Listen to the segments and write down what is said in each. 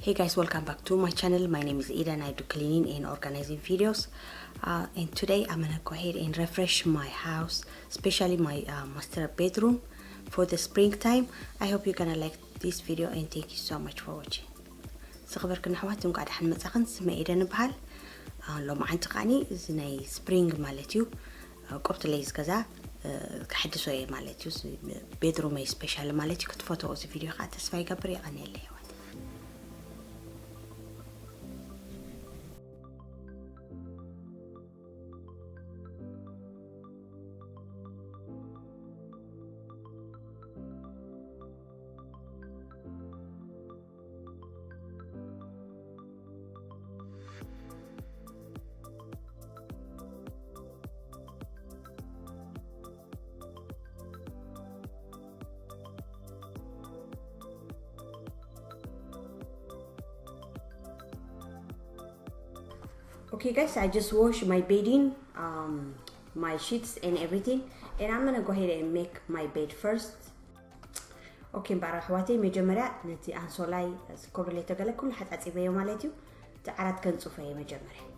Hey guys, welcome back to my channel. My name is Ida and I do cleaning and organizing videos. And today I'm gonna go ahead and refresh my house, especially my master bedroom for the springtime. I hope you're gonna like this video and thank you so much for watching. سخبركن حواتكم قاعد حنمصخن سمع إيدا نبحال لو ما عندك قاني زناي spring مالتيو قبط ليز كذا كحدثوا إيه مالتيو bedroom أي special مالتيو كنت فوتو أوزي فيديو قاعد تسفاي قبري قاني اللي Okay guys, I just washed my bedding, my sheets and everything, and I'm gonna go ahead and make my bed first. Okay, بارحواتي مجمرة نتي أنصولاي كوبلي تقول كل حد أتبيه مالتيو تعرض كنصوفية مجمرة.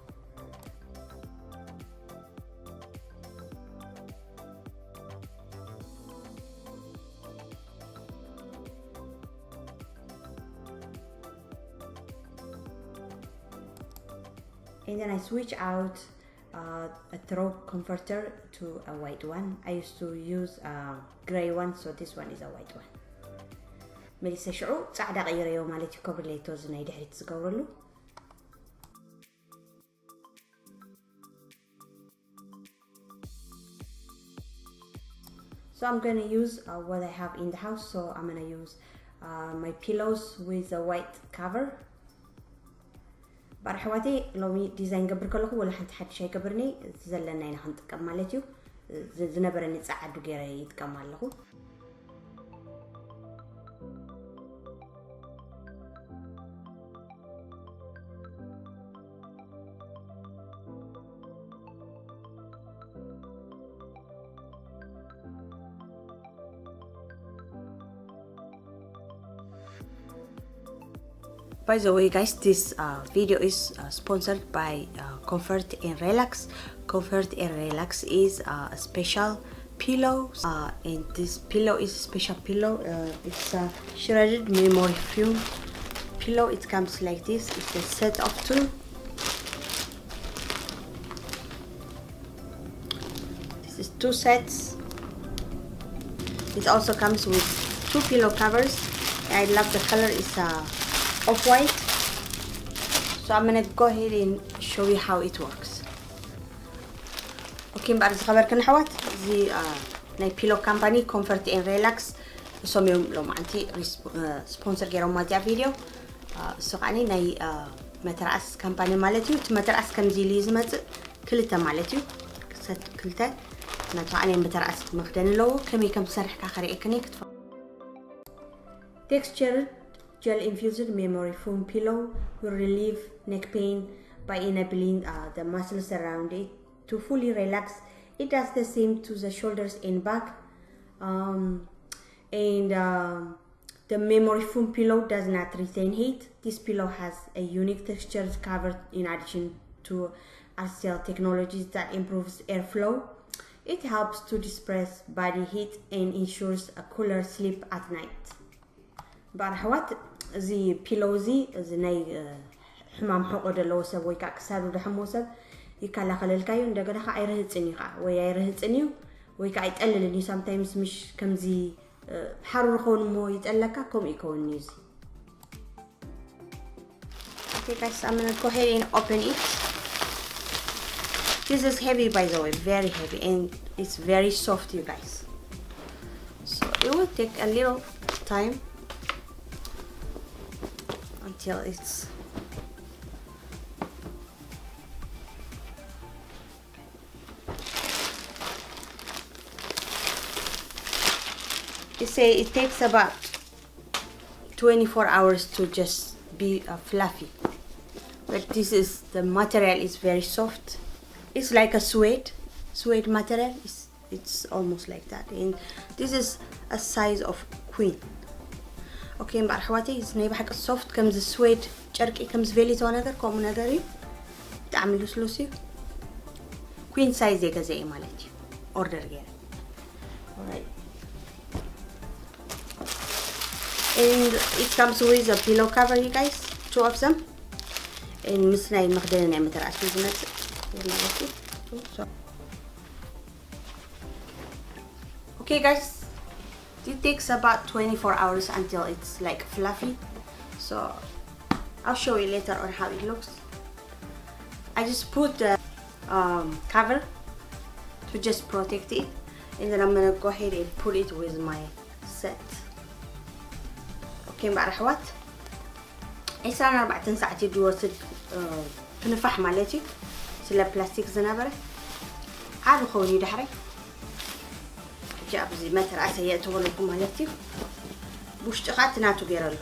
And then I switch out a throw comforter to a white one. I used to use a gray one, so this one is a white one. مليسة شعو صعدة غير يوم مالتي كوبلي توزنا يدحري تسقورلو. So I'm gonna use what I have in the house. So I'm gonna use my pillows with a white cover. بارحواتي لومي ديزاين قبر كلكو ولا حد شي قبرني زلنا هنا حنطقم مالتيو زنبرني تصعدو غير يتقمالو. By the way guys, this video is sponsored by Comfort and Relax. Comfort and Relax is a special pillow, and this pillow is a special pillow. It's a shredded memory foam pillow. It comes like this. It's a set of two. This is two sets. It also comes with two pillow covers. I love the color. It's off-white. So I'm gonna go ahead and show you how it works. Okay, بعد خبركن حوات زي ناي pillow company Comfort and Relax سوميهم لو معنتي sponsor غيرهم مالتي فيديو سوقاني ناي مترأس company مالتيو مترأس كم زي ليزمت كلتا مالتيو كلتا نتوعني مترأس مخدن لو كم سرح كاخري اكني كتف texture gel infused memory foam pillow will relieve neck pain by enabling the muscles around it to fully relax. It does the same to the shoulders and back. The memory foam pillow does not retain heat. This pillow has a unique texture cover in addition to artificial technologies that improves airflow. It helps to disperse body heat and ensures a cooler sleep at night. بارحوات زي بيلوزي زي ناي حمام حقود لو سب ويكا كسارو دحمو سب يكالا خلالكايو ندغدا خا ايرهصني خا ويا ايرهصنيو ويكا يتقللني sometimes مش كمزي حرر خون مو يتقلكا كوم يكون نيوزي. Okay guys, I'm gonna go ahead and open it. This is heavy by the way, very heavy, and it's very soft you guys. So it will take a little time until it's you say it takes about 24 hours to just be fluffy, but this is the material is very soft. It's like a suede material. It's almost like that, and this is a size of queen. اوكي مبار حواتي زني بحق السوفت كمز السويد جرقي كمز فيليتو نغير كوم نغيري تعملوا سلوسي queen size زي مالتي order غير. Alright. And it comes with a pillow cover, you guys, 2 of them. And مسناي مخدلنا مترأس بزنس. Okay guys, it takes about 24 hours until it's like fluffy. So I'll show you later on how it looks. I just put the cover to just protect it, and then I'm gonna go ahead and put it with my set. Okay مبقى رحوات إيسان 4 ساعات يدوسد تنفح مالتي سلا بلاستيك زنابرة عادو خوني دحري جاب زي مترأس هي تغلقوا مالتي بوشتقات ناتو غيرلو.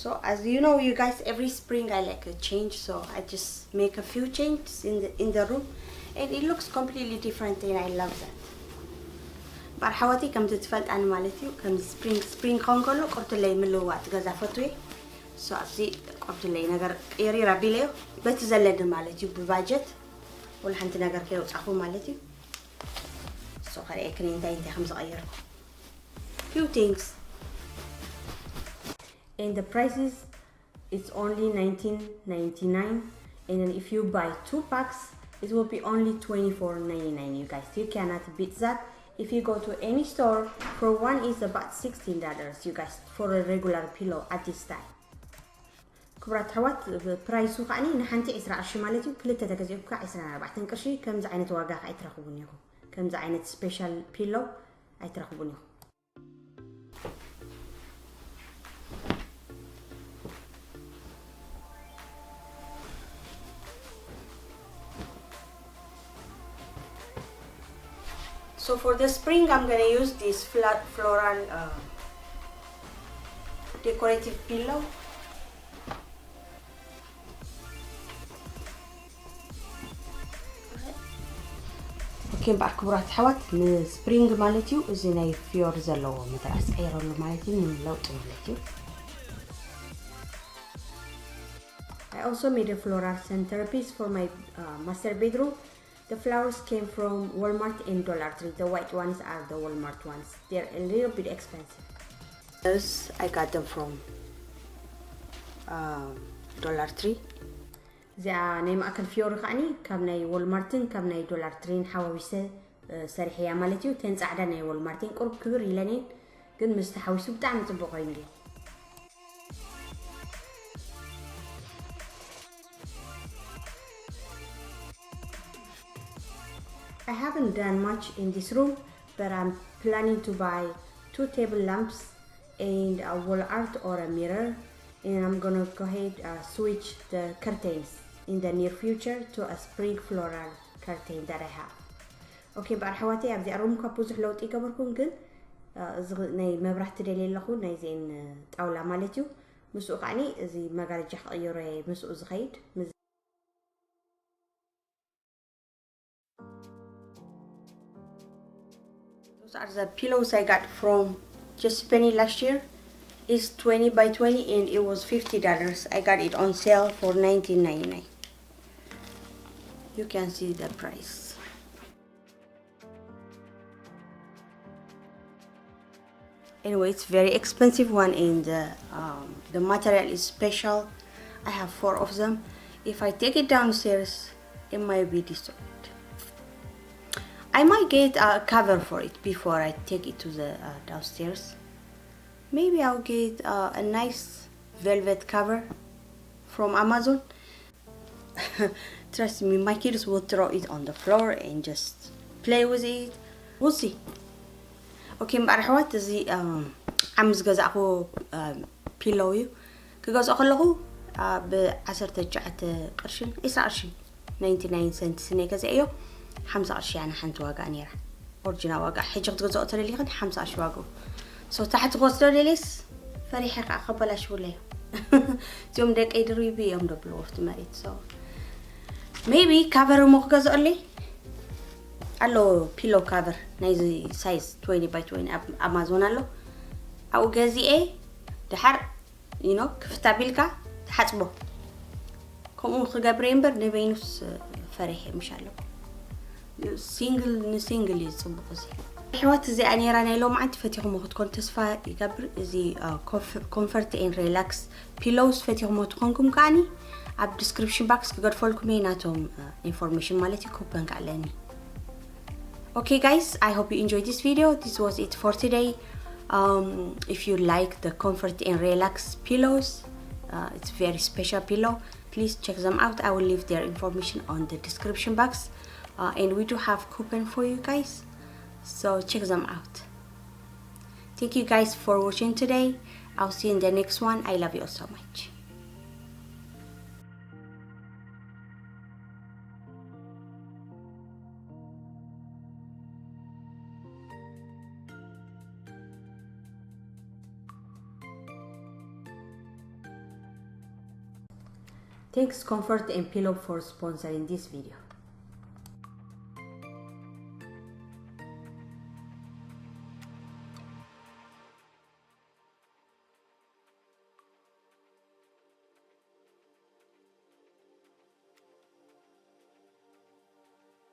So as you know, you guys, every spring I like a change, so I just make a few changes in the room, and it looks completely different, and I love that. But حواتي كم تتفلت عن مالتي كم spring كونكولو قرط لي ملوات جزا فتوي. So أبزي قرط لي نجار يري ربي ليه بتزلد مالتي بباجت ولا حنت نجار كيلو تعفو مالتي. So خلي أكنين تاين 5 غير. Few things. And the prices, it's only $19.99, and then if you buy 2 packs it will be only $24.99. You guys, you cannot beat that. If you go to any store, for one is about $16, you guys, for a regular pillow at this time. كبرات حوات برايسو خاني نحنتي 10 مالتي كلتا تكزيوكا 14 قرشي كم زعينة واقع ايترخبونيكو كم زعينة سبيشال بيلو ايترخبونيكو. So for the spring, I'm gonna use this floral decorative pillow. Okay, بعد كبرات حوات من spring مالتيو زيناي فيور زلو مترأس عيرولو مالتيو من لوط مالتيو. I also made a floral centerpiece for my master bedroom. The flowers came from Walmart and Dollar Tree. The white ones are the Walmart ones. They're a little bit expensive. Those I got them from Dollar Tree. زي نيم أكل فيور خاني كابناي والمارتن كابناي دولار ترين حواويسة سريحية مالتيو تنس عدنا والمارتن قرب كبير يلانين قد مستحويسو بتاعنا طبقين دي. I haven't done much in this room, but I'm planning to buy 2 table lamps and a wall art or a mirror, and I'm gonna go ahead switch the curtains in the near future to a spring floral curtain that I have. Okay, بعد حواتي أبدي أروم كابوز حلوت إيكابركم جن ناي مبرحت دليل لخو ناي زين طاولة مالتيو مسوق عني زي مجال جح أيوري مسوق زخيد. Those are the pillows I got from Just Penny last year. It's 20 by 20 and it was $50. I got it on sale for $19.99. You can see the price. Anyway, it's very expensive one, and the material is special. I have 4 of them. If I take it downstairs, it might be destroyed. I might get a cover for it before I take it to the downstairs. Maybe I'll get a nice velvet cover from Amazon. Trust me, my kids will throw it on the floor and just play with it. We'll see. Okay, مبارحوات زي عمز جزاكو بيلوي كجزاك الله ب10 قرشين 99 سنت سنة كذا أيوه 5 قرش يعني حنت واقع نيرة أورجينا واقع حجة جزاء ترى اللي خد 5 قرش واقع So تحت غوصلو ليليس فريحة قبل شوية يوم دك يدري بي يوم دبلو وفت مريت so maybe cover مخجز أولي ألو pillow cover نايزي size 20 by 20 أمازون ألو أو جازي إيه دحر you know كفتا بيلكا تحسبه كم خجبرين بر نبينوس فريحة مش ألو single يصبغ زي حوات زي أني رانا لو ما عندي فتيهم وخدكم تسفى يقبر زي comfort and relax pillows فتيهم وتكونكم كاني عب description box كقدر فولكم هناتهم information مالتي كوبن كعلاني. Okay guys, I hope you enjoyed this video. This was it for today. If you like the comfort and relax pillows, it's very special pillow. Please check them out. I will leave their information on the description box. And we do have coupon for you guys. So check them out. Thank you guys for watching today. I'll see you in the next one. I love you all so much. Thanks Comfort and Pillow for sponsoring this video.